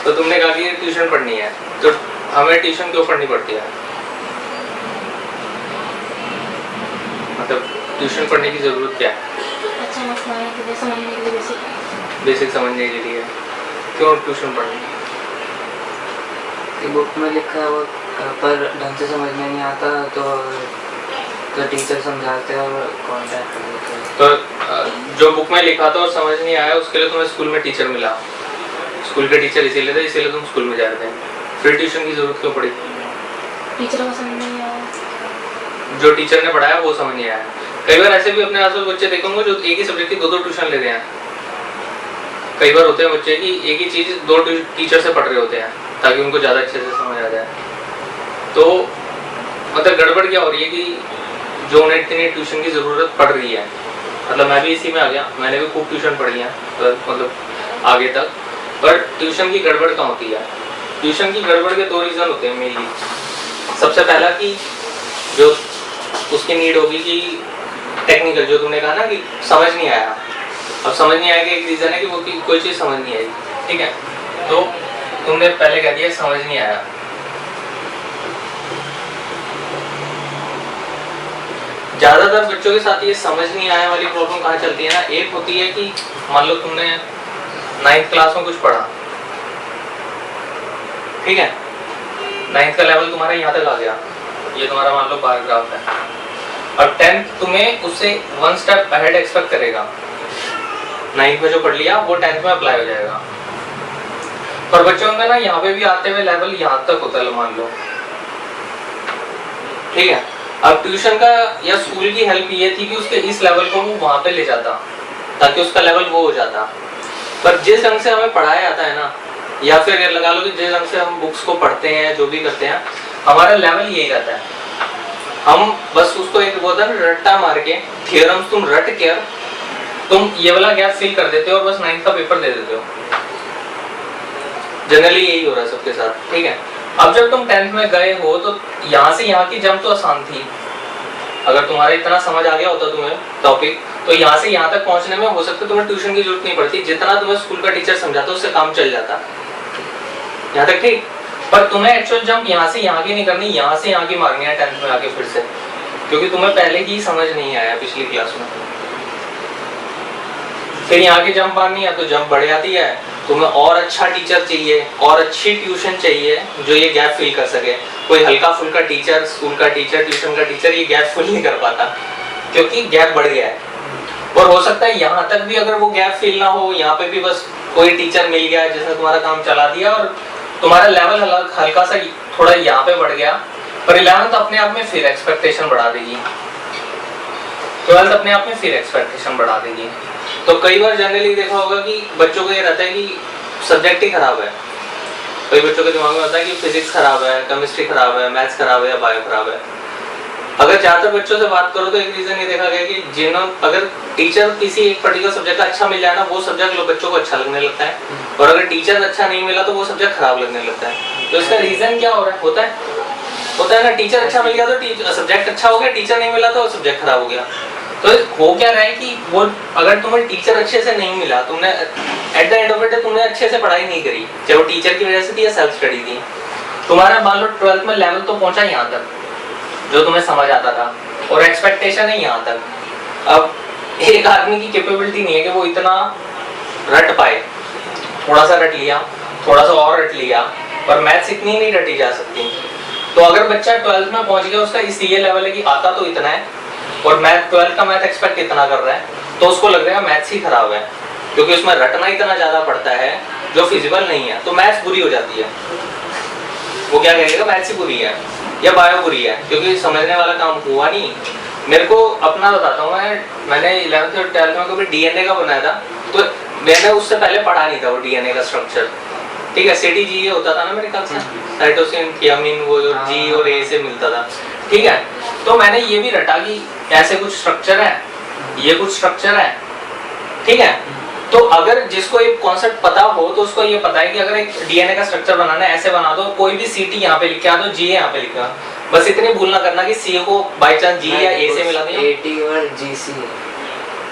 तो तुमने कहा कि ट्यूशन पढ़नी है, तो हमें ट्यूशन क्यों पढ़नी पड़ती है? मतलब ट्यूशन पढ़ने की जरूरत क्या है? अच्छा समझने के लिए, समझने के लिए, बेसिक समझने के लिए क्यों ट्यूशन पढ़नी? कि बुक में लिखा है वो पर ढंग से समझ में नहीं आता, तो टीचर समझाते हैं और कॉन्टैक्ट करते हैं। तो जो बुक में लिखा था और समझ नहीं आया उसके लिए तुम्हें स्कूल में टीचर मिला, स्कूल के टीचर इसीलिए थे, इसीलिए तुम स्कूल में जा रहे थे, फिर ट्यूशन की जरूरत क्यों पड़ी? टीचर को समझ नहीं आया, जो टीचर ने पढ़ाया वो समझ नहीं आया। कई बार ऐसे भी अपने आसपास बच्चे देखोगे जो एक ही सब्जेक्ट की दो ट्यूशन ले रहे हैं। कई बार होते हैं बच्चे की एक ही चीज दो टीचर से पढ़ रहे होते हैं ताकि उनको ज्यादा अच्छे से समझ आ जाए। तो मतलब गड़बड़ क्या हो रही है कि जो उन्हें इतनी ट्यूशन की जरूरत पड़ रही है, मतलब मैं भी इसी में आ गया, मैंने भी खूब ट्यूशन पढ़ी है मतलब आगे तक, पर ट्यूशन की गड़बड़ कहाँ होती है? ट्यूशन की गड़बड़ के दो रीजन होते हैं मेनली। सबसे पहला कि जो उसकी नीड होगी कि टेक्निकल, जो तुमने कहा ना कि समझ नहीं आया, अब समझ नहीं आया कि एक रीजन है कि वो कोई चीज समझ नहीं आई, ठीक है, तो तुमने पहले कह दिया समझ नहीं आया। ज्यादातर बच्चों के साथ ये समझ नहीं आने वाली प्रॉब्लम कहाँ चलती है ना, एक होती है कि मान लो तुमने 9th क्लास में कुछ पढ़ा, ठीक है, 9th का लेवल तुम्हारा यहाँ तक आ गया, ये तुम्हारा मान लो बार ग्राफ है, और 10th तुम्हें उससे 1 स्टेप अहेड एक्सपेक्ट करेगा। 9th में जो पढ़ लिया वो 10th में अप्लाई हो जाएगा, पर बच्चों का ना यहाँ पे भी आते हुए लेवल यहाँ तक होता है मान लो, ठीक है। अब ट्यूशन का या स्कूल की हेल्प ये थी कि उसके इस लेवल को वो वहां पे ले जाता ताकि उसका लेवल वो हो जाता, पर जिस ढंग से हमें पढ़ाया जाता है ना, या फिर ये लगा लो कि जिस ढंग से हम बुक्स को पढ़ते हैं जो भी करते हैं, हमारा लेवल यही रहता है। हम बस उसको एक बोलते हैं रट्टा मार के, थ्योरम्स तुम रट के तुम ये वाला गैप फिल कर देते हो और बस 9th का पेपर दे देते हो। जनरली यही हो रहा है सबके साथ, ठीक है। अब जब तुम 10th में गए हो तो यहाँ से यहाँ की जंप तो आसान थी, अगर तुम्हारा इतना समझ आ गया होता तुम्हें टॉपिक, तो यहाँ से यहाँ तक पहुँचने में हो सकता है तुम्हें ट्यूशन की जरूरत नहीं पड़ती, जितना तुम्हें स्कूल का टीचर समझाता उससे काम चल जाता यहाँ तक, ठीक। पर तुम्हें एक्चुअल जंप यहाँ से यहाँ की नहीं करनी, यहाँ से यहाँ की मारनी है 10th में आके फिर से, क्योंकि तुम्हें पहले की समझ नहीं आया पिछली क्लास में। फिर यहाँ की जंप मारनी है तो जंप बढ़ जाती है, तुम्हें और अच्छा टीचर चाहिए और अच्छी ट्यूशन चाहिए जो ये गैप फिल कर सके। कोई हल्का फुल्का टीचर, स्कूल का टीचर, ट्यूशन का टीचर ये गैप फिल नहीं कर पाता क्योंकि गैप बढ़ गया है। और हो सकता है यहाँ तक भी अगर वो गैप फिल ना हो, यहाँ पे भी बस कोई टीचर मिल गया जिसने तुम्हारा काम चला दिया और तुम्हारा लेवल हल्का सा थोड़ा यहाँ पे बढ़ गया, पर 11th अपने आप में फिर एक्सपेक्टेशन बढ़ा देगी, 12th अपने आप में फिर एक्सपेक्टेशन बढ़ा देगी। तो कई बार जनरली देखा होगा कि बच्चों को ये रहता है कि सब्जेक्ट ही खराब है। कई बच्चों के दिमाग में होता है कि फिजिक्स खराब है, केमिस्ट्री खराब है, मैथ्स खराब है या बायो खराब है। अगर ज्यादातर बच्चों से बात करो तो एक रीजन ये देखा गया कि जिन्होंने अगर टीचर किसी एक पर्टिकुलर सब्जेक्ट का अच्छा मिल जाए ना, वो सब्जेक्ट बच्चों को अच्छा लगने लगता है, और अगर टीचर अच्छा नहीं मिला तो वो सब्जेक्ट खराब लगने लगता है। तो इसका रीजन क्या हो रहा है? होता है ना, टीचर अच्छा मिल गया तो सब्जेक्ट अच्छा हो गया, टीचर नहीं मिला तो सब्जेक्ट खराब हो गया। तो हो क्या रहा है कि वो अगर तुम्हें टीचर अच्छे से नहीं मिला, तुमने at the end of the day तुमने अच्छे से पढ़ाई नहीं करी, चाहे वो टीचर की वजह से थी या सेल्फ स्टडी थी, तुम्हारा मान लो 12th में लेवल तो पहुंचा यहाँ तक जो तुम्हें समझ आता था, और एक्सपेक्टेशन है यहाँ तक। अब एक आदमी की कैपेबिलिटी नहीं है कि वो इतना रट पाए, थोड़ा सा रट लिया, थोड़ा सा और रट लिया, पर मैथ्स इतनी नहीं रटी जा सकती। तो अगर बच्चा 12th में पहुंच गया, उसका इस ये लेवल है कि आता तो इतना है और मैथ 12th का मैथ एक्सपेक्ट इतना कर रहा है, तो उसको लग रहा है मैथ्स ही खराब है क्योंकि उसमें रटना इतना ज्यादा पड़ता है जो फिजिबल नहीं है, तो मैथ्स बुरी हो जाती है। वो क्या कहेगा, मैथ्स ही बुरी है या बायो बुरी है क्योंकि समझने वाला काम हुआ नहीं। मेरे को अपना बताता हूँ, मैंने 11th और 12th में कभी डीएनए का बनाया था, तो मैंने उससे पहले पढ़ा नहीं था वो डीएनए का स्ट्रक्चर, ठीक है। CTGA होता था ना मेरे ख्याल से, साइटोसिन, थियामिन, वो जी और ए से मिलता था, ठीक है। तो मैंने ये भी रटा कि ऐसे कुछ स्ट्रक्चर है, ये कुछ स्ट्रक्चर है, ठीक है। तो अगर जिसको एक कॉन्सेप्ट पता हो तो उसको ये पता है कि अगर एक डीएनए का स्ट्रक्चर बनाना है ऐसे बना दो, कोई भी CT यहाँ पे लिखा दो, जी यहाँ पे लिखा, बस इतनी भूल ना करना कि C को बाय चांस जी या ए से मिला दिया, AT और GC,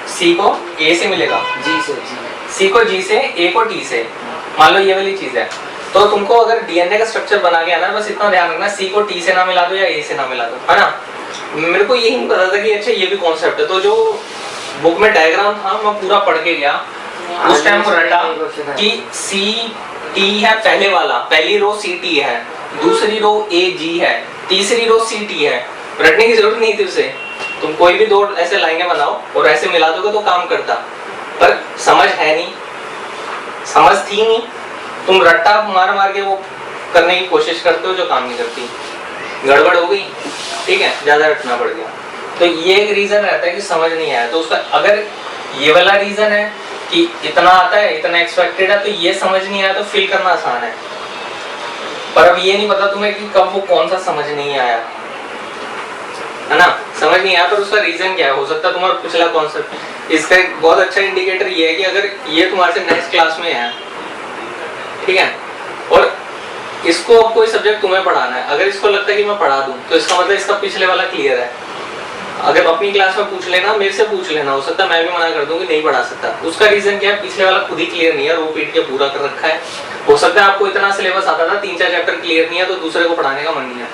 C को A से मिलेगा, G से, C को G से, A को T से, मान लो ये वाली चीज है। तो तुमको अगर डीएनए का स्ट्रक्चर बना के आना, बस इतना ध्यान रखना सी को टी से ना मिला दो या ए से ना मिला दो, है ना। मेरे को यही नहीं पता था कि अच्छा ये भी कॉन्सेप्ट है, तो जो बुक में डायग्राम था मैं पूरा पढ़ के गया। उस टाइम को रटा कि सी टी है पहले वाला, पहली रो सी टी है, दूसरी रो ए जी है, तीसरी रो सी टी है। रटने की जरूरत नहीं थी उसे, तुम कोई भी दो ऐसे लाइनें बनाओ और ऐसे मिला दोगे तो काम करता, पर समझ है नहीं, समझ थी नहीं, तुम रट्टा मार मार के वो करने की कोशिश करते हो जो काम नहीं करती, गड़बड़ हो गई, ठीक है, ज्यादा रटना पड़ गया। तो ये एक रीजन रहता है कि समझ नहीं आया, तो उसका अगर ये वाला रीजन है कि इतना आता है, इतना एक्सपेक्टेड है, तो ये समझ नहीं आया तो फिल करना आसान है। पर अब ये नहीं पता तुम्हें कि कब वो कौन सा समझ नहीं आया, है ना, समझ नहीं आया, पर उसका रीजन क्या है, हो सकता है तुम्हारा पिछला कॉन्सेप्ट। इसका एक बहुत अच्छा इंडिकेटर ये है कि अगर ये तुम्हारे से नेक्स्ट क्लास में है, ठीक है, और इसको अब कोई सब्जेक्ट तुम्हें पढ़ाना है, अगर इसको लगता है कि मैं पढ़ा दूं, तो इसका मतलब इसका पिछले वाला क्लियर है। अगर अपनी क्लास में पूछ लेना, मेरे से पूछ लेना, हो सकता है मैं भी मना कर दूं कि नहीं पढ़ा सकता। उसका रीजन क्या है, पिछले वाला खुद ही क्लियर नहीं है, रो पीट के पूरा कर रखा है। हो सकता है आपको इतना सिलेबस आता था, 3-4 चैप्टर क्लियर नहीं है, तो दूसरे को पढ़ाने का मन नहीं है।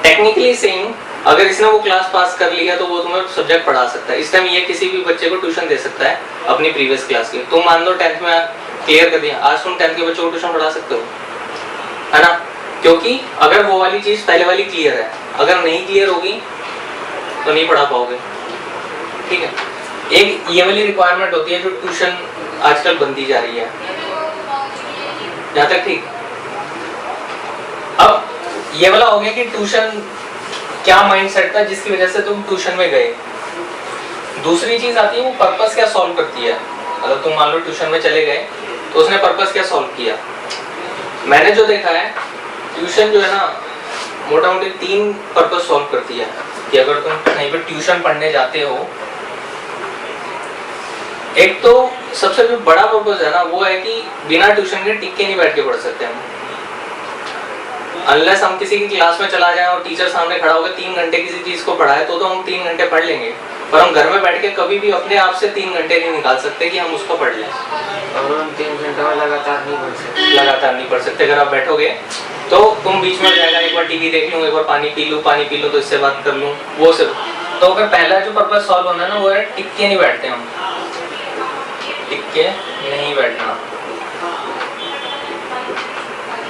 टेक्निकली सेइंग, अगर इसने वो क्लास पास कर लिया तो वो तुम्हें सब्जेक्ट पढ़ा सकता है। इस टाइम ये किसी भी बच्चे को ट्यूशन दे सकता है अपनी प्रीवियस क्लास की। तुम मान लो 10th में क्लियर कर दिया, आज तुम 10th के बच्चों को ट्यूशन पढ़ा सकते हो, है ना, क्योंकि अगर वो वाली चीज पहले वाली क्लियर है, अगर नहीं क्लियर होगी तो नहीं पढ़ा पाओगे, ठीक है। एक ये वाली रिक्वायरमेंट होती है जो ट्यूशन आजकल बनती जा रही है, जहां तक ठीक। अब ये वाला हो गया कि ट्यूशन क्या माइंडसेट था जिसकी वजह से तुम ट्यूशन में गए। दूसरी चीज आती है वो पर्पस क्या सॉल्व करती है। अगर तुम मान लो ट्यूशन में चले गए तो उसने पर्पस क्या सॉल्व किया। मैंने जो देखा है, ट्यूशन जो है ना, मोटा मोटी 3 पर्पस सॉल्व करती है। कि अगर तुम कहीं पे ट्यूशन पढ़ने जाते हो, एक तो सबसे जो बड़ा पर्पस है ना वो है कि बिना ट्यूशन के टिक के नहीं बैठ के पढ़ सकते हम। अनलेस हम किसी की क्लास में चला जाए और टीचर सामने खड़ा होकर 3 घंटे किसी चीज को पढ़ाए तो हम 3 घंटे पढ़ लेंगे, पर हम घर में बैठ के कभी भी अपने आप से 3 घंटे नहीं निकाल सकते कि हम उसको पढ़ लें। और हम 3 घंटा लगातार नहीं पढ़ सकते, लगातार नहीं पढ़ सकते। अगर आप बैठोगे तो तुम बीच में जाएगा, एक बार टीवी देख लूँ, एक बार पानी पी लूँ तो इससे बात कर लूँ, वो सिर्फ। तो अगर पहला जो पर्पस सॉल्व होना है ना वो है टिक के नहीं बैठते हम, टिक के नहीं बैठना,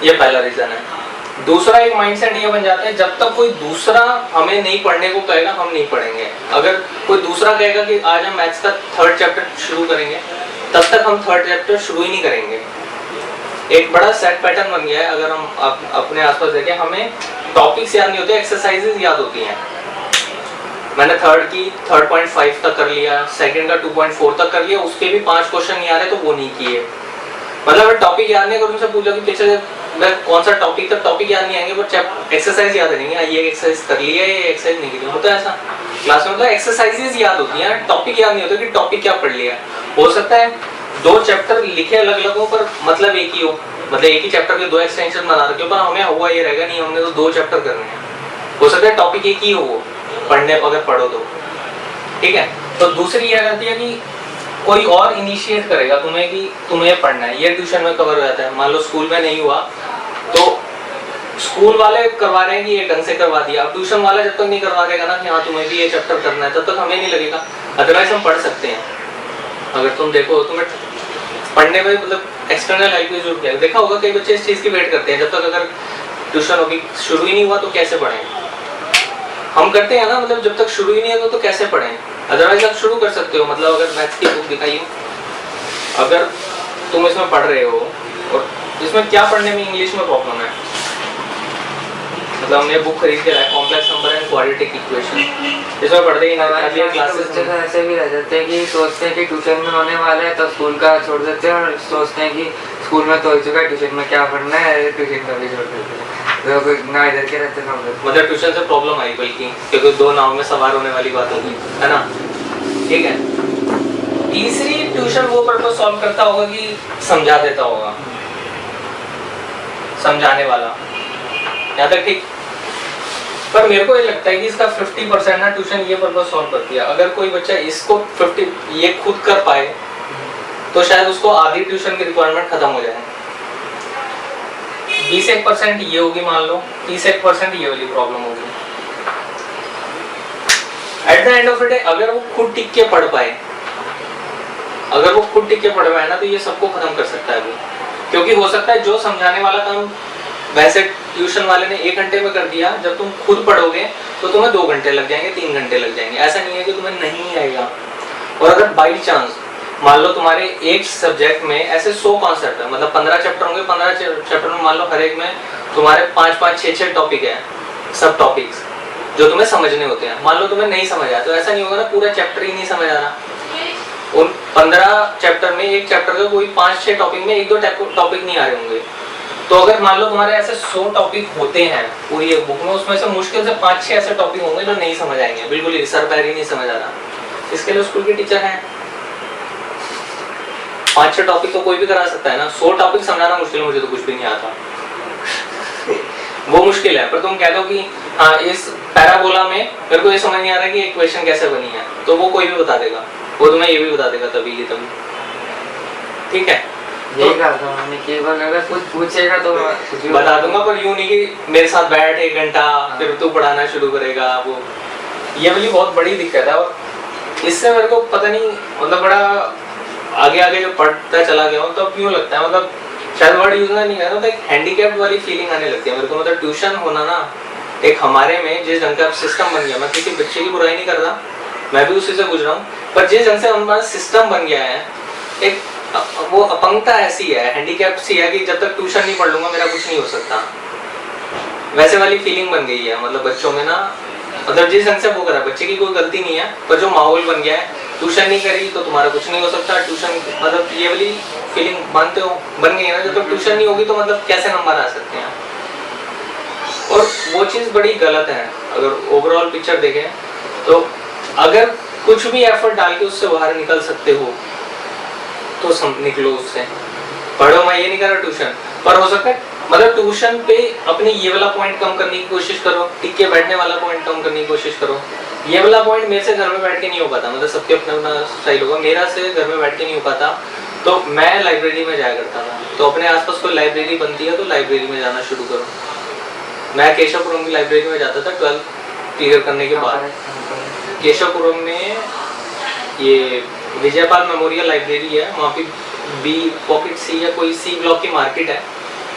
ये पहला रीजन है। दूसरा एक माइंडसेट ये बन जाता है, जब तक कोई दूसरा हमें नहीं पढ़ने को कहेगा हम नहीं पढ़ेंगे। अगर कोई दूसरा कहेगा कि आज हम मैथ्स का 3rd चैप्टर शुरू करेंगे, तब तक हम 3rd चैप्टर शुरू ही नहीं करेंगे। एक बड़ा सेट पैटर्न बन गया है। अगर हम अपने आसपास देखें, हमें टॉपिक्स याद नहीं होते, एक्सरसाइजेज याद होती हैं। मैंने 3rd की 3.5 तक कर लिया, 2nd का 2.4 तक कर लिया, उसके भी 5 क्वेश्चन नहीं आ रहे तो वो नहीं किए। मतलब टॉपिक याद नहीं, अगर उनसे पूछा कि पिछले कौन सा टॉपिक तक टॉपिक याद नहीं आएंगे, पर एक्सरसाइज याद रहेंगे, ये एक्सरसाइज कर लिया, ये एक्सरसाइज नहीं की। होता है ऐसा क्लास में, मतलब एक्सरसाइजेज याद होती हैं, टॉपिक याद नहीं होता कि टॉपिक क्या पढ़ लिया। हो सकता है 2 चैप्टर लिखे अलग अलग हो पर मतलब एक ही हो, मतलब एक ही चैप्टर के 2 एक्सटेंशन बना रखे हो, पर हमें हुआ ये रहेगा नहीं हमने तो 2 चैप्टर करने हैं। हो सकता है टॉपिक एक ही हो पढ़ने, अगर पढ़ो तो, ठीक है। तो दूसरी ये रहती है कि कोई और इनिशिएट करेगा तुम्हें कि तुम्हें पढ़ना है, ये ट्यूशन में कवर हो जाता है। मान लो स्कूल में नहीं हुआ तो स्कूल वाले करवा रहे हैं कि ये ढंग से करवा दिया, अब ट्यूशन वाला जब तक नहीं करवा देगा ना कि हाँ तुम्हें भी ये चैप्टर करना है, तब तक हमें नहीं लगेगा। अदरवाइज हम पढ़ सकते हैं। अगर तुम देखो तुम्हें पढ़ने में मतलब एक्सटर्नल हेल्प की जरूरत है। देखा होगा कई बच्चे इस चीज़ की वेट करते हैं, जब तक अगर ट्यूशन अभी शुरू ही नहीं हुआ तो कैसे पढ़ें। हम करते हैं ना, मतलब जब तक शुरू ही नहीं है तो कैसे पढ़ें। अदरवाइज आप शुरू कर सकते हो। मतलब अगर मैथ्स की बुक दिखाइए, अगर तुम इसमें पढ़ रहे हो और इसमें क्या पढ़ने में इंग्लिश में प्रॉब्लम है, मतलब हमने बुक खरीद के लाया complex number and quadratic equation, इसमें पढ़ते ही ना क्लासेस बच्चे तो ऐसे भी रह जाते हैं कि सोचते हैं कि ट्यूशन में होने वाला है तो स्कूल का छोड़ देते हैं, और सोचते हैं कि स्कूल में तो हो चुका है, ट्यूशन में क्या पढ़ना है, ट्यूशन का भी छोड़ देते हैं। ना इधर के रहते ना उधर। मतलब ट्यूशन से प्रॉब्लम आई बल्कि, क्योंकि 2 नाव में सवार होने वाली बात होगी, है ना, ठीक है। तीसरी ट्यूशन वो पर्पस सॉल्व करता होगा कि समझा देता होगा, समझाने वाला, यहाँ तक ठीक। पर मेरे को ये लगता है कि इसका 50% ना ट्यूशन ये पर्पस सॉल्व करती है। अगर कोई बच्चा इसको 50 ये खुद कर पाए तो शायद उसको आधी ट्यूशन की रिक्वायरमेंट खत्म हो जाए। 21% ये होगी मान लो, 31% ये वाली प्रॉब्लम होगी। At the end of the day अगर वो खुद टिक के पढ़ पाए, अगर वो खुद टिक के पढ़ पाए ना, तो ये सबको खत्म कर सकता है वो। क्योंकि हो सकता है जो समझाने वाला काम वैसे ट्यूशन वाले ने 1 घंटे में कर दिया, जब तुम खुद पढ़ोगे तो तुम्हें 2 घंटे लग जाएंगे, 3 घंटे लग जाएंगे। ऐसा नहीं है कि तुम्हें नहीं आएगा। और अगर बाई चांस मान लो तुम्हारे एक सब्जेक्ट में ऐसे 100 कॉन्सेप्ट है, मतलब 15 चैप्टर होंगे, 15 चैप्टर में मान लो हर एक में तुम्हारे 5-5, 6-6 टॉपिक है, सब टॉपिक्स जो तुम्हें समझने होते हैं। मान लो तुम्हें नहीं समझ आया तो ऐसा नहीं होगा ना पूरा चैप्टर ही नहीं समझ आ रहा। उन 15 चैप्टर में एक चैप्टर का कोई 5-6 टॉपिक में 1-2 टॉपिक नहीं आ रहे होंगे। तो अगर मान लो तुम्हारे ऐसे 100 टॉपिक होते हैं पूरी एक बुक में, उसमें से मुश्किल से 5-6 ऐसे टॉपिक होंगे जो नहीं समझ आएंगे, बिल्कुल ही सर पैर ही नहीं समझ आ रहा। इसके लिए स्कूल के टीचर हैं। 5-6 टॉपिक तो कोई भी करा सकता है ना, 100 टॉपिक समझाना मुश्किल है, मुझे तो कुछ भी नहीं आता वो मुश्किल है। पर तुम कह दो कि हाँ इस पैराबोला में मेरे को ये समझ नहीं आ रहा कि इक्वेशन कैसे बनी है, तो वो कोई भी बता देगा, वो तुम्हें ये भी बता देगा तभी की तभी। ठीक है, यही कहा था मैंने कि अगर कुछ पूछेगा तो कुछ भी बता दूंगा, पर यूं नहीं कि मेरे साथ बैठ 1 घंटा फिर तू पढ़ाना शुरू करेगा। वो ये वाली बहुत बड़ी दिक्कत है। और इससे मेरे को पता नहीं, मतलब बड़ा आगे आगे जो पढ़ता चला गया हूँ तो अब यूँ लगता है, मतलब शायद वर्ड यूज नहीं करना, तो एक हैंडीकैप्ड वाली फीलिंग आने लगती है मेरे को। मतलब ट्यूशन होना ना एक हमारे में जिस ढंग का सिस्टम बन गया, मैं किसी बच्चे की बुराई नहीं कर रहा, मैं भी उसी से गुजरा हूँ, पर जिस ढंग से हमारा सिस्टम बन गया है, एक वो अपंगता ऐसी है, हैंडीकैप सी है कि जब तक ट्यूशन नहीं पढ़ लूंगा मेरा कुछ नहीं हो सकता, वैसे वाली फीलिंग बन गई है। मतलब बच्चों में ना, मतलब जिस ढंग से वो करा, बच्चे की कोई गलती नहीं है, पर जो माहौल बन गया है, ट्यूशन नहीं करी तो तुम्हारा कुछ नहीं हो सकता। ट्यूशन मतलब ये वाली फीलिंग मानते हो बन गई है ना, जब तक ट्यूशन नहीं होगी तो मतलब कैसे नंबर आ सकते हैं। और वो चीज़ बड़ी गलत है। अगर ओवरऑल पिक्चर देखें तो अगर कुछ भी एफर्ट डाल के उससे बाहर निकल सकते हो तो निकलो उससे, पढ़ो। मैं ये नहीं कर रहा ट्यूशन, पर हो सकता है मतलब ट्यूशन पे अपनी ये वाला पॉइंट कम करने की कोशिश करो, टिक के बैठने वाला पॉइंट कम करने की कोशिश करो। ये वाला पॉइंट मेरे से घर में बैठ के नहीं हो पाता, मतलब सबके अपना अपना स्टाइल होगा, मेरा से घर में बैठ के नहीं हो पाता, तो मैं लाइब्रेरी में जाया करता था। तो अपने आसपास कोई लाइब्रेरी बनती है तो लाइब्रेरी में जाना शुरू करो। मैं केशवपुरम की लाइब्रेरी में जाता था 12th क्लियर करने के बाद। केशवपुरम में ये विजयपाल मेमोरियल लाइब्रेरी है, वहाँ पे बी पॉकेट सी या कोई सी ब्लॉक की मार्केट है,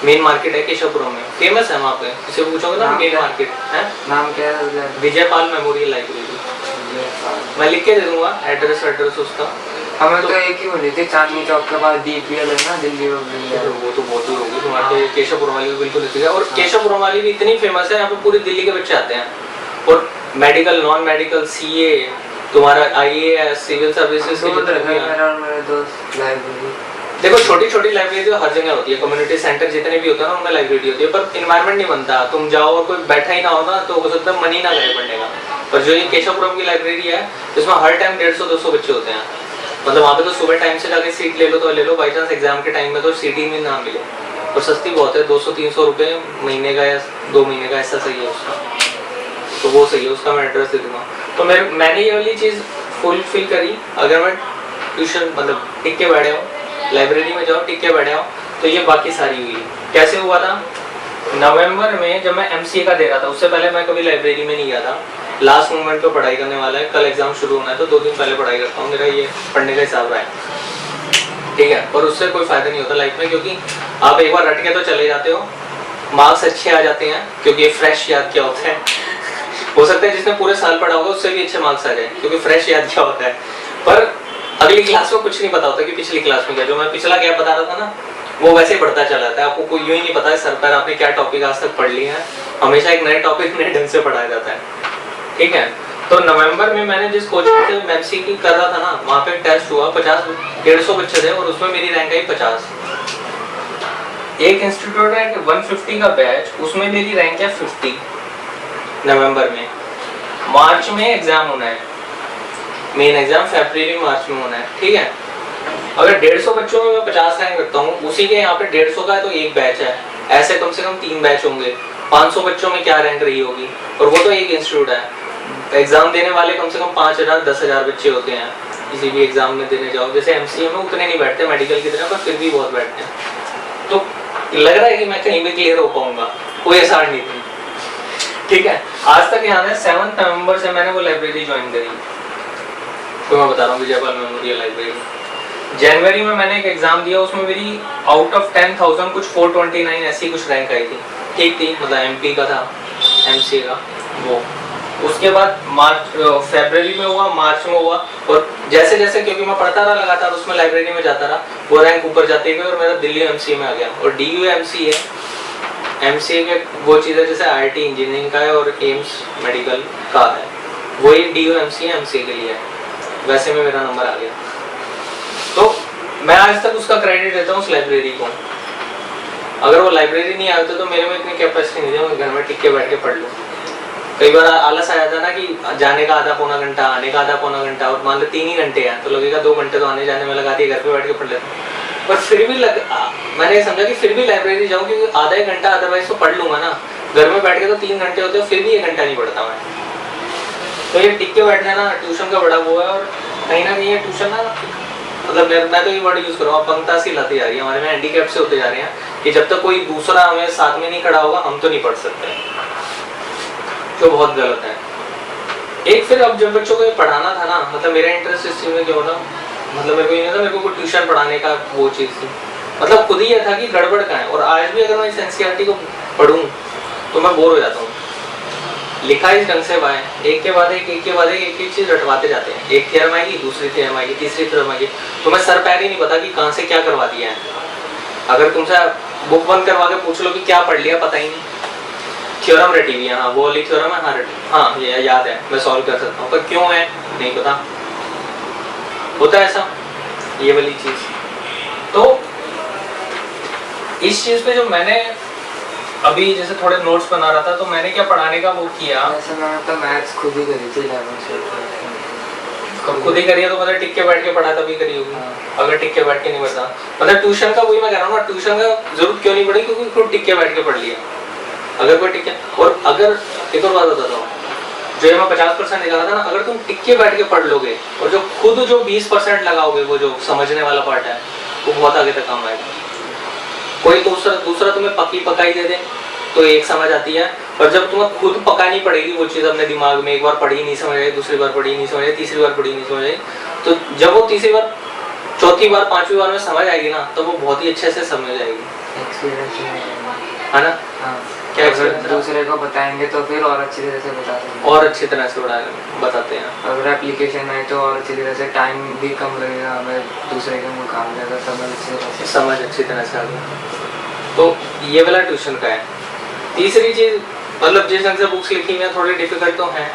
मेन मार्केट है केशवपुरम में, फेमस है वहाँ पे। किसी पूछोगे ना मेन मार्केट है, नाम क्या है? Vijaypal memorial library. मैं लिख के दे दूंगा एड्रेस उसका। हमें तो एक ही बोली थी, चांदनी चौक के पास DPL है ना, दिल्ली में। वो तो बहुत दूर होगी तुम्हारे। केशवपुरम वाली बिल्कुल नहीं है, और केशवपुरम वाली भी इतनी फेमस है, यहाँ पे पूरी दिल्ली के बच्चे आते हैं। और मेडिकल, नॉन मेडिकल, CA, तुम्हारा IAS, सिविल सर्विसेज के देखो छोटी छोटी लाइब्रेरी तो हर जगह होती है, कम्युनिटी सेंटर जितने भी होते हैं ना उनमें लाइब्रेरी होती है, पर इन्वायरमेंट नहीं बनता। तुम जाओ और कोई बैठा ही ना हो ना तो हो सकता है मन ही ना लगे पढ़ने का। पर जो ये केशवपुरम की लाइब्रेरी है इसमें हर टाइम 150-200 बच्चे होते हैं। मतलब वहाँ पे तो सुबह टाइम से जाके सीट ले लो तो ले लो, बाई चांस एग्जाम के टाइम में तो सीट ही ना मिले। और सस्ती बहुत है, 200-300 रुपये महीने का या 2 महीने का, ऐसा सही है उसका। तो वो सही है, उसका मैं एड्रेस दे दूंगा। तो मैंने ये वाली चीज़ फुलफिल करी। अगर मैं ट्यूशन मतलब टिक के बैठे हूँ, लाइब्रेरी में जाओ टिक के बैठे हूँ, तो ये बाकी सारी हुई। कैसे हुआ था? नवंबर में जब मैं MCA का दे रहा था, उससे पहले मैं कभी लाइब्रेरी में नहीं गया था। लास्ट मोमेंट पे पढ़ाई करने वाला है, कल एग्जाम शुरू होना है तो 2 दिन पहले पढ़ाई करता हूँ, मेरा ये पढ़ने का हिसाब रहा है। ठीक है, पर उससे कोई फायदा नहीं होता लाइफ में, क्योंकि आप एक बार रट के तो चले जाते हो, मार्क्स अच्छे आ जाते हैं क्योंकि ये फ्रेश याद क्या होता है। हो सकता है जिसने पूरे साल पढ़ा होगा उससे भी अच्छे मार्क्स आ जाए, क्योंकि फ्रेश याद क्या होता है। पर अगली क्लास में कुछ नहीं पता होता कि पिछली क्लास में क्या, जो मैं पिछला गैप बता रहा था ना वो वैसे ही बढ़ता चला जाता है। आपको कोई यूं ही नहीं पता है सर पर आपने क्या टॉपिक आज तक पढ़ लिए हैं, हमेशा एक नए टॉपिक नए ढंग से पढ़ाया जाता है। ठीक है, तो नवंबर में मैंने जिस कोचिंग से MCA की कर रहा था ना, वहाँ पे टेस्ट हुआ, 150 बच्चे थे और उसमें मेरी रैंक आई 50। एक इंस्टीट्यूट है कि 150 का बैच, उसमें मेरी रैंक है 50 नवंबर में। मार्च में एग्जाम होना है, मेन एग्जाम फरवरी मार्च में होना है। ठीक है, अगर 150 बच्चों में मैं 50 रैंक रखता हूँ, उसी के यहाँ पे 150 का है तो एक बैच है, ऐसे कम से कम 3 बैच होंगे, 500 बच्चों में क्या रैंक रही होगी। और वो तो एक इंस्टीट्यूट है, एग्जाम देने वाले कम से कम 5,000-10,000 बच्चे होते हैं किसी भी एग्जाम में देने जाओ। जैसे MCA में उतने नहीं बैठते मेडिकल की तरह, पर फिर भी बहुत बैठते हैं। तो लग रहा है कि मैं कहीं भी क्लियर हो पाऊंगा, कोई आसान नहीं थी। ठीक है, आज तक यहाँ है 7 नवंबर से मैंने वो लाइब्रेरी ज्वाइन करी, तो मैं बता रहा हूँ विजयपाल मेमोरियल लाइब्रेरी। जनवरी में मैंने एक एग्जाम दिया, उसमें मेरी आउट ऑफ 10,000 कुछ 429 ऐसी कुछ रैंक आई थी, ठीक थी, मतलब एमपी का था, एमसीए का वो। उसके बाद फरवरी में हुआ, मार्च में हुआ, और जैसे जैसे क्योंकि मैं पढ़ता रहा लगातार उसमें, लाइब्रेरी में जाता रहा, वो रैंक ऊपर जाते गए और मेरा दिल्ली एमसीए में आ गया। और डीयू एमसीए के वो चीज़ें जैसे आईआईटी इंजीनियरिंग का है और एम्स मेडिकल का है, वही डीयू एमसीए के लिए है, वैसे में मेरा नंबर आ गया। तो मैं आज तक उसका क्रेडिट देता हूँ उस लाइब्रेरी को। अगर वो लाइब्रेरी नहीं आती तो मेरे में इतनी कैपेसिटी नहीं थी मैं घर में टिक के बैठ के पढ़ लूँ। कई बार आलस आ जाता ना कि जाने का आधा पौना घंटा, आने का आधा पौना घंटा, और मान लो 3 ही घंटे हैं तो लगेगा 2 घंटे तो आने जाने में लगा दिए, घर पे बैठ के पढ़ लेते। पर फिर भी मैंने समझा कि फिर भी लाइब्रेरी जाऊँ, क्योंकि आधा 1 घंटा अदरवाइज तो पढ़ लूंगा ना, घर में बैठ के तो 3 घंटे होते हैं, फिर भी 1 घंटा नहीं पढ़ता मैं। तो ये टिक के बैठ जाना ट्यूशन का बड़ा वो है, और कहीं ना कहीं ये ट्यूशन ना, मतलब मैं तो ये वर्ड यूज करूँगा, पंक्ता सी लाती जा रही है हमारे में, हैंडीकैप से होते जा रहे हैं कि जब तक कोई दूसरा हमें साथ में नहीं खड़ा होगा हम तो नहीं पढ़ सकते, जो बहुत गलत है। एक फिर अब जब बच्चों को पढ़ाना था ना, मतलब मेरा इंटरेस्ट इस चीज़ में क्यों था, मतलब मेरे को ये नहीं था मेरे को ट्यूशन पढ़ाने का वो चीज़ थी, मतलब खुद ही ये था कि गड़बड़ का है। और आज भी अगर मैं इस एनसीईआरटी को पढ़ूँ तो मैं बोर हो जाता हूँ। लिखा इस ढंग से बाय, एक के बाद एक एक चीज़ रटवाते जाते हैं, एक थ्योरम आएगी, दूसरी थ्योरम आएगी, तीसरी थ्योरम आएगी, तुम्हें सर पैर ही नहीं पता कि कहाँ से क्या करवा दिया है। अगर तुमसे बुक बंद करवा के पूछ लो कि क्या पढ़ लिया, पता ही नहीं। थ्योरम रटी हुई है, हाँ वो वाली थ्योरम है, हाँ रटी, हाँ ये याद है, मैं सॉल्व कर सकता हूँ, पर क्यों है नहीं पता, होता है ऐसा, ये वाली चीज़। तो इस चीज़ पे जो मैंने अभी जैसे थोड़े नोट्स बना रहा था, तो मैंने क्या पढ़ाने का वो किया, वैसे मैंने तो मैथ्स खुद ही करी थी 11th से। खुद ही करिए तो मतलब टिक के बैठ के पढ़ा तभी करी होगी, अगर टिक के बैठ के नहीं पढ़ा, मतलब ट्यूशन का वही मैं कह रहा हूँ ना, ट्यूशन का जरूरत क्यों नहीं पड़ी, क्योंकि खुद टिक के बैठ के पढ़ लिया। अगर कोई टिक के, और अगर एक और बात बताता हूँ, जो मैं 50% निकाला था ना, अगर तुम टिक के बैठ के पढ़ लोगे और जो खुद जो 20% लगाओगे, वो जो समझने वाला पार्ट है, वो बहुत आगे तक काम आएगा। कोई दूसरा तुम्हें पक्की पकाई दे दे तो एक समझ आती है, और जब तुम्हें खुद पकानी पड़ेगी वो चीज़ अपने दिमाग में, एक बार पढ़ी नहीं समझ आई, दूसरी बार पढ़ी नहीं समझ आई, तीसरी बार पढ़ी नहीं समझ आई, तो जब वो तीसरी बार, चौथी बार, 5वीं बार में समझ आएगी ना, तो वो बहुत ही अच्छे से समझ आएगी, है ना। हाँ, क्या अगर दूसरे को बताएंगे तो फिर और अच्छी तरह से बता सकते, और अच्छी तरह से बताते हैं। अगर एप्लीकेशन है तो और अच्छी तरह से, टाइम भी कम लगेगा हमें दूसरे के मुकाबले, अगर समझ अच्छी तरह से आ गया। तो ये वाला ट्यूशन का है। तीसरी चीज़, मतलब जिस ढंग से बुक्स लिखी हुई हैं थोड़ी डिफिकल्ट तो हैं,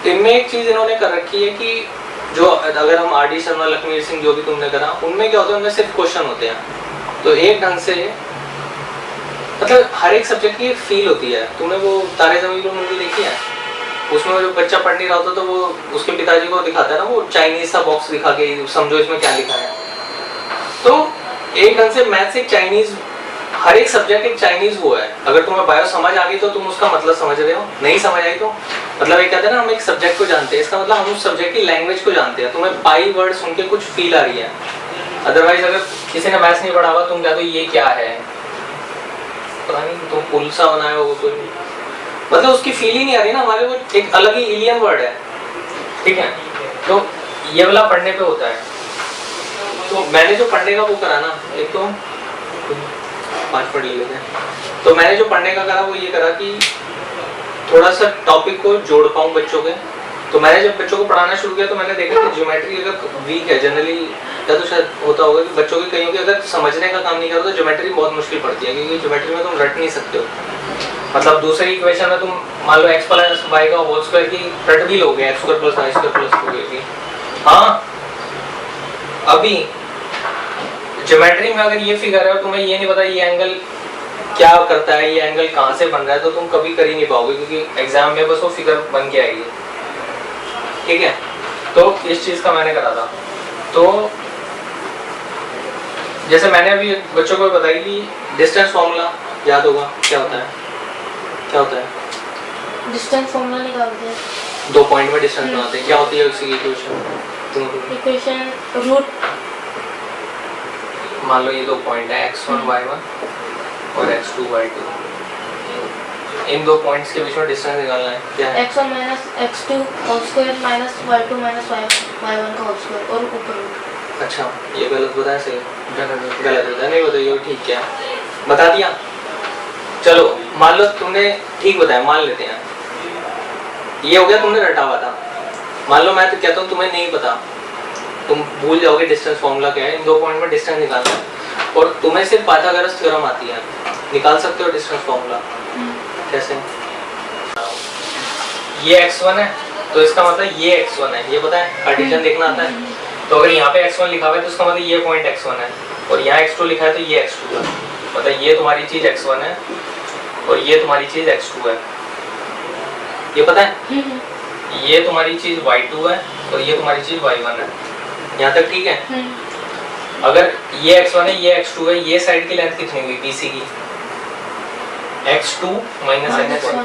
इनमें एक चीज़ इन्होंने कर रखी है कि जो अगर हम आर डी शर्मा, लक्ष्मीर सिंह जो भी तुमने करा, उनमें क्या होता है, उनमें सिर्फ क्वेश्चन होते हैं, तो एक ढंग से मतलब हर एक सब्जेक्ट की फील होती है। तुमने वो तारे ज़मीन पर मूवी देखी है, उसमें जो बच्चा पढ़ नहीं रहा होता तो वो उसके पिताजी को दिखाता है ना, वो चाइनीज सा बॉक्स दिखा के समझो इसमें क्या लिखा है। तो एक ढंग से मैथ्स एक चाइनीज, हर एक सब्जेक्ट एक चाइनीज वो है। अगर तुम्हें बायो समझ आ गई तो तुम उसका मतलब समझ रहे हो, नहीं समझ आई तो मतलब ये कहते हैं ना, हम एक सब्जेक्ट को जानते हैं, इसका मतलब हम उस सब्जेक्ट की लैंग्वेज को जानते हैं। तुम्हें पाई वर्ड सुन के कुछ फील आ रही है, अदरवाइज अगर किसी ने मैथ्स नहीं पढ़ा हुआ, तुम कह दो ये क्या है, पता नहीं, तुम पुल सा बनाया हो तो मतलब उसकी फील ही नहीं आ रही ना, हमारे वो एक अलग ही एलियन वर्ड है, ठीक है। तो ये वाला पढ़ने पे होता है। तो मैंने जो पढ़ने का वो करा ना, एक तो 5 पढ़ लेते हैं, तो मैंने जो पढ़ने का करा वो ये करा कि थोड़ा सा टॉपिक को जोड़ पाऊँ बच्चों के। तो मैंने जब बच्चों को पढ़ाना शुरू किया तो मैंने देखा कि ज्योमेट्री अगर वीक है जनरली, या तो शायद होता होगा कि बच्चों की कहीं अगर समझने का काम नहीं करो तो ज्योमेट्री बहुत मुश्किल पड़ती है, क्योंकि ज्योमेट्री में तुम रट नहीं सकते हो। मतलब दूसरी इक्वेशन में तुम मान लो x + y का होल स्क्वायर की रट भी लोगे, x² + y² + 2ab। हाँ, अभी ज्योमेट्री में अगर ये फिगर है और तुम्हें ये नहीं पता ये एंगल क्या करता है, ये एंगल कहाँ से बन रहा है, तो तुम कभी कर ही नहीं पाओगे, क्योंकि एग्जाम में बस वो फिगर बन के आएगी, ठीक है। तो इस चीज़ का मैंने करा था। तो जैसे मैंने अभी बच्चों को बताई कि डिस्टेंस फॉर्मूला याद होगा, क्या होता है, क्या होता है, डिस्टेंस फॉर्मूला निकालते हैं, 2 पॉइंट में डिस्टेंस बनाते हैं, क्या होती है उसकी इक्वेशन, रूट, मान लो ये 2 पॉइंट है x1 y1, और x2 y2। इन दो पॉइंट्स के बीच में डिस्टेंस निकालना है, क्या है? x1 minus x2 whole square minus y2 minus y1 का होल स्क्वायर और ऊपर रूट। अच्छा, ये गलत बताया सही? गलत होता है, नहीं बताइए ठीक क्या बता दिया। चलो मान लो तुमने ठीक बताया, मान लेते हैं ये हो गया, तुमने रटा हुआ था। मान लो मैं तो कहता हूँ तुम्हें नहीं पता, तुम भूल जाओगे डिस्टेंस फॉर्मूला क्या है, इन दो पॉइंट में डिस्टेंस निकालना है और तुम्हें सिर्फ पाइथागोरस थ्योरम आती है, निकाल सकते हो डिस्टेंस फॉर्मूला। कैसे? ये x1 है तो इसका मतलब ये x1 है, ये पता है, कार्टेशियन देखना आता है। तो अगर यहाँ पे x1 लिखा हुआ है तो उसका मतलब ये पॉइंट x1 है और यहाँ x2 लिखा है तो ये x2 है, मतलब ये तुम्हारी चीज x1 है और ये तुम्हारी चीज x2 है, ये पता है। ये तुम्हारी चीज y2 है और ये तुम्हारी चीज y1 है, यहाँ तक ठीक है। अगर ये x1 है ये x2 है, ये साइड की लेंथ कितनी हुई BC की? x2 minus x1।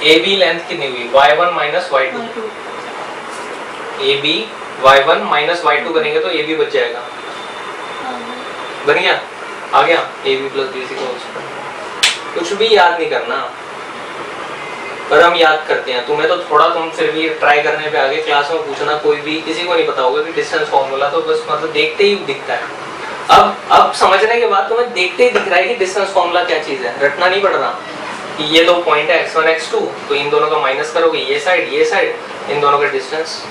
AB length कितनी हुई? y1 minus y2। AB y1 minus y2 करेंगे तो AB बच जाएगा, बन गया, आ गया AB प्लस BC का होल स्क्वायर। कुछ भी याद नहीं करना, पर हम याद करते हैं। तुम्हें तो थोड़ा, तुम फिर भी ट्राई करने पे आगे क्लास में पूछना, कोई भी किसी को नहीं पता होगा कि डिस्टेंस फॉर्मूला, तो बस मतलब देखते ही दिखता है। अब समझने के बाद तुम्हें देखते ही दिख रहा है कि डिस्टेंस फॉर्मूला क्या चीज है, रटना नहीं पड़ रहा कि ये दो पॉइंट है x1 x2, तो इन दोनों का माइनस करोगे, ये साइड, इन दोनों का डिस्टेंस।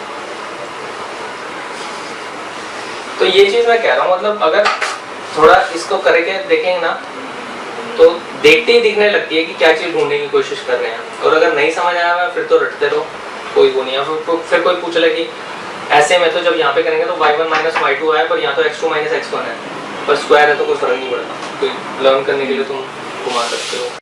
तो ये चीज मैं कह रहा हूँ, मतलब अगर थोड़ा इसको करके देखेंगे ना तो देखते ही दिखने लगती है कि क्या चीज ढूंढने की कोशिश कर रहे हैं। और अगर नहीं समझ आया फिर तो रटते रहो, कोई वो नहीं है। फिर कोई पूछ ले कि ऐसे में तो जब यहाँ पे करेंगे तो y1 माइनस y2 आया, पर यहाँ तो x2 माइनस x1 है, पर स्क्वायर है तो कोई फर्क नहीं पड़ता। कोई लर्न करने के लिए तुम घुमा सकते हो।